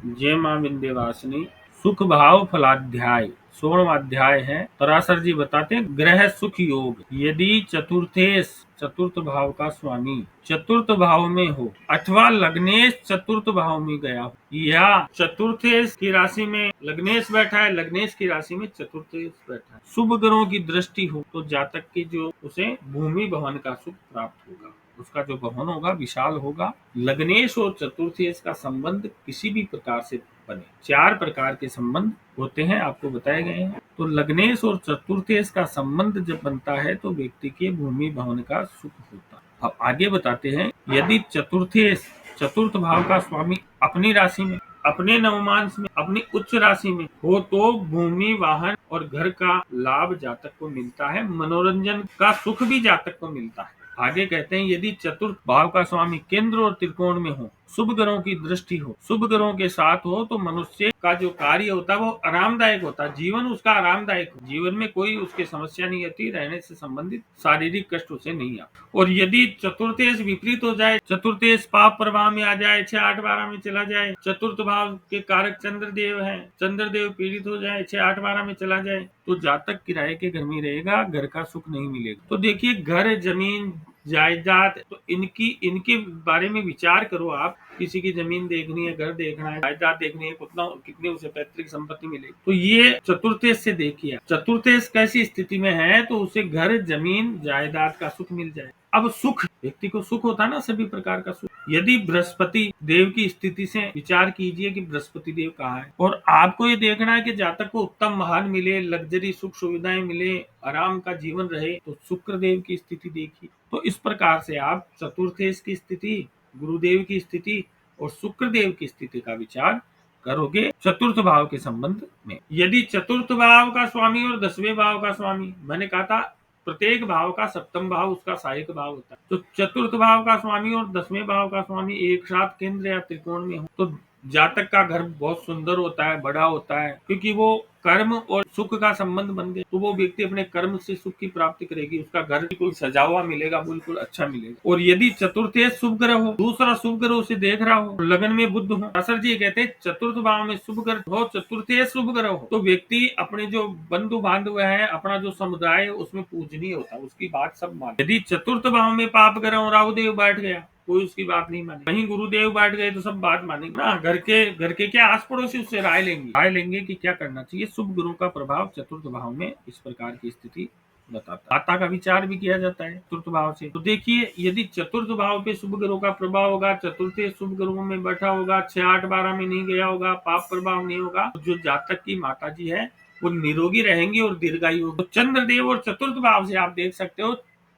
जय मां विंध्यवासिनी। सुख भाव फलाध्याय 16वां है। पराशर जी बताते हैं, ग्रह सुख योग यदि चतुर्थ भाव का स्वामी चतुर्थ भाव में हो अथवा लग्नेश चतुर्थ भाव में गया हो, या चतुर्थेश की राशि में लग्नेश बैठा है, लग्नेश की राशि में चतुर्थेश बैठा है, शुभ ग्रहों की दृष्टि हो, तो जातक की जो उसे भूमि भवन का सुख प्राप्त होगा। उसका जो भवन होगा विशाल होगा। लग्नेश और चतुर्थेश का संबंध किसी भी प्रकार से बने, 4 प्रकार के संबंध होते हैं, आपको बताए गए हैं। तो लग्नेश और चतुर्थेश का संबंध जब बनता है तो व्यक्ति के भूमि भवन का सुख होता है। अब आगे बताते हैं, यदि चतुर्थ भाव का स्वामी अपनी राशि में, अपने नवमांश में, अपनी उच्च राशि में हो तो भूमि वाहन और घर का लाभ जातक को मिलता है, मनोरंजन का सुख भी जातक को मिलता है। आगे कहते हैं, यदि चतुर्थ भाव का स्वामी केंद्र और त्रिकोण में हो, शुभ ग्रहों की दृष्टि हो, शुभ ग्रहों के साथ हो, तो मनुष्य का जो कार्य होता है वो आरामदायक होता है, जीवन उसका आरामदायक हो, जीवन में कोई उसके समस्या नहीं आती, रहने से संबंधित शारीरिक कष्ट उसे नहीं आता। और यदि चतुर्थेश विपरीत हो जाए, चतुर्थेश पाप प्रभाव में आ जाए, 6, 8, 12 में चला जाए, चतुर्थ भाव के कारक चंद्रदेव है, चंद्रदेव पीड़ित हो जाए, 6, 8, 12 में चला जाए, तो जातक किराए के घर में रहेगा, घर का सुख नहीं मिलेगा। तो देखिए, घर जमीन जायदाद, तो इनके बारे में विचार करो। आप किसी की जमीन देखनी है, घर देखना है, जायदाद देखनी है, कितनी उसे पैतृक संपत्ति मिलेगी, तो ये चतुर्थेश से देखिए। चतुर्थेश कैसी स्थिति में है तो उसे घर जमीन जायदाद का सुख मिल जाए। अब सुख, व्यक्ति को सुख होता है ना, सभी प्रकार का सुख। यदि बृहस्पति देव की स्थिति से विचार कीजिए कि बृहस्पति देव कहाँ है, और आपको ये देखना है कि जातक को उत्तम महान मिले, लग्जरी सुख सुविधाएं मिले, आराम का जीवन रहे, तो शुक्र देव की स्थिति देखिए। तो इस प्रकार से आप चतुर्थेश की स्थिति, गुरुदेव की स्थिति और शुक्र देव की स्थिति का विचार करोगे चतुर्थ भाव के संबंध में। यदि चतुर्थ भाव का स्वामी और 10वें भाव का स्वामी, मैंने कहा था प्रत्येक भाव का सप्तम भाव उसका सहायक भाव होता है, तो चतुर्थ भाव का स्वामी और 10वें भाव का स्वामी एक साथ केंद्र या त्रिकोण में हो तो जातक का घर बहुत सुंदर होता है, बड़ा होता है, क्योंकि वो कर्म और सुख का संबंध बन गए, तो वो व्यक्ति अपने कर्म से सुख की प्राप्ति करेगी, उसका घर बिल्कुल सजा हुआ मिलेगा, बिल्कुल अच्छा मिलेगा। और यदि चतुर्थेश शुभ ग्रह हो, दूसरा शुभ ग्रह उसे देख रहा हो, लगन में बुध हो, सर जी कहते हैं चतुर्थ भाव में शुभ ग्रह हो, चतुर्थेश शुभ ग्रह हो, तो व्यक्ति अपने जो बंधु बांधव है, अपना जो समुदाय है, उसमें पूजनीय होता है, उसकी बात सब माने। यदि चतुर्थ भाव में पाप ग्रह और राहु देव बैठ गया, कोई उसकी बात नहीं माने, वहीं गुरुदेव बैठ गए तो सब बात मानेंगे ना। घर के क्या आस पड़ोसी उससे राय लेंगे कि क्या करना चाहिए। शुभ गुरु का प्रभाव चतुर्थ भाव में इस प्रकार की स्थिति बताता है। माता का विचार भी किया जाता है चतुर्थ भाव से। तो देखिए, यदि चतुर्थ भाव पे शुभ ग्रहों का प्रभाव होगा, चतुर्थ शुभ ग्रहों में बैठा होगा, 6, 8, 12 में नहीं गया होगा, पाप प्रभाव नहीं होगा, तो जो जातक की माता जी है वो निरोगी रहेंगी और दीर्घायु होगी। तो चंद्रदेव और चतुर्थ भाव से आप देख सकते हो,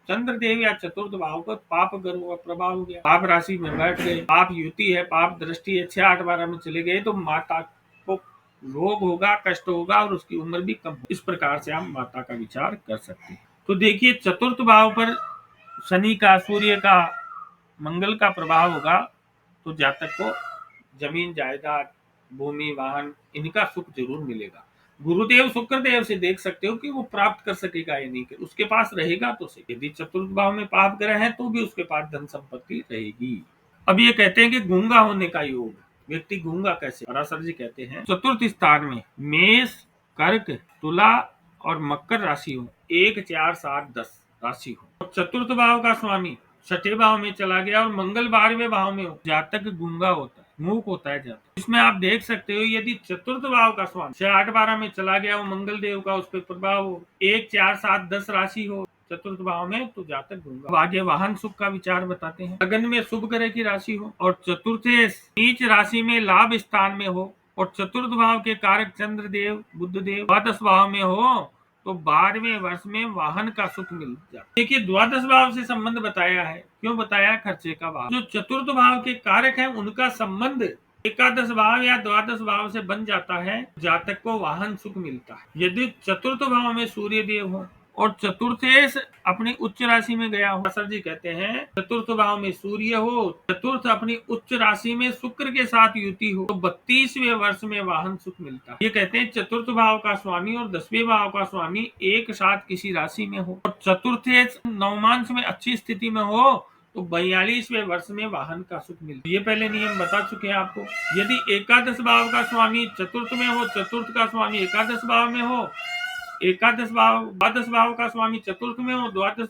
चंद्रदेव या चतुर्थ भाव पर पाप ग्रह का प्रभाव हो गया, पाप राशि में बैठ गए, पाप युति है, पाप दृष्टि है, 6, 8, 12 में चले गए, तो माता को रोग होगा, कष्ट होगा और उसकी उम्र भी कम होगी। इस प्रकार से हम माता का विचार कर सकते हैं। तो देखिए, चतुर्थ भाव पर शनि का, सूर्य का, मंगल का प्रभाव होगा, तो जातक को जमीन जायदाद, भूमि वाहन इनका सुख जरूर मिलेगा। गुरुदेव शुक्रदेव से देख सकते हो कि वो प्राप्त कर सकेगा या नहीं, उसके पास रहेगा तो सही। यदि चतुर्थ भाव में पाप ग्रह है तो भी उसके पास धन संपत्ति रहेगी। अब ये कहते हैं कि गूंगा होने का योग, व्यक्ति गूंगा कैसे? पराशर जी कहते हैं, चतुर्थ स्थान में मेष, कर्क, तुला और मकर राशि हो, 1, 4, 7, 10 राशि हो, और चतुर्थ भाव का स्वामी 6ठे भाव में चला गया और मंगल 12वें भाव में हो, जातक गूंगा होता है, मूक होता है जातक। इसमें आप देख सकते हो, यदि चतुर्थ भाव का स्वामी 6, 8, 12 में चला गया, वो मंगल देव का उस पर प्रभाव हो, 1, 4, 7, 10 राशि हो चतुर्थ भाव में, तो जातक गूंगा। आगे वाहन सुख का विचार बताते हैं। लगन में शुभ ग्रह की राशि हो और चतुर्थेश नीच राशि में लाभ स्थान में हो और चतुर्थ भाव के कारक चंद्रदेव, बुधदेव द्वादश भाव में हो, तो 12वें वर्ष में वाहन का सुख मिल जाता है। देखिए, द्वादश भाव से संबंध बताया है, क्यों बताया? खर्चे का भाव। जो चतुर्थ भाव के कारक है उनका संबंध एकादश भाव या द्वादश भाव से बन जाता है, जातक को वाहन सुख मिलता है। यदि चतुर्थ भाव में सूर्य देव हो और चतुर्थेश अपनी उच्च राशि में गया हो, सर जी कहते हैं चतुर्थ भाव में सूर्य हो, चतुर्थ अपनी उच्च राशि में शुक्र के साथ युति हो, तो 32वें वर्ष में वाहन सुख मिलता है। ये कहते हैं चतुर्थ भाव का स्वामी और 10वें भाव का स्वामी एक साथ किसी राशि में हो और चतुर्थेश नवमांश में अच्छी स्थिति में हो, तो 42वें वर्ष में वाहन का सुख मिलता है। ये पहले नियम बता चुके हैं आपको। यदि एकादश भाव का स्वामी चतुर्थ में हो, चतुर्थ का स्वामी एकादश भाव में हो, एकादश भाव द्वादश भाव का स्वामी चतुर्थ में हो, द्वादश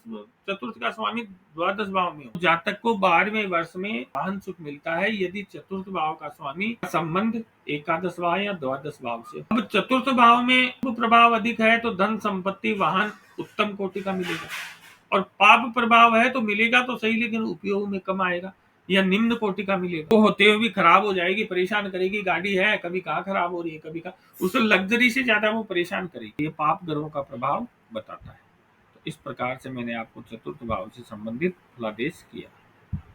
चतुर्थ का स्वामी द्वादश भाव में हो, जातक को 12वें वर्ष में वाहन सुख मिलता है यदि चतुर्थ भाव का स्वामी का संबंध एकादश भाव या द्वादश भाव से। अब चतुर्थ भाव में प्रभाव अधिक है तो धन संपत्ति वाहन उत्तम कोटि का मिलेगा, और पाप प्रभाव है तो मिलेगा तो सही लेकिन उपयोग में कम आएगा या निम्न कोटि का मिलेगा। तो होते हुए भी खराब हो जाएगी, परेशान करेगी। गाड़ी है, कभी कहाँ खराब हो रही है, कभी कहाँ, उस लग्जरी से ज्यादा वो परेशान करेगी। ये पाप ग्रहों का प्रभाव बताता है। तो इस प्रकार से मैंने आपको चतुर्थ भाव से संबंधित फलादेश किया।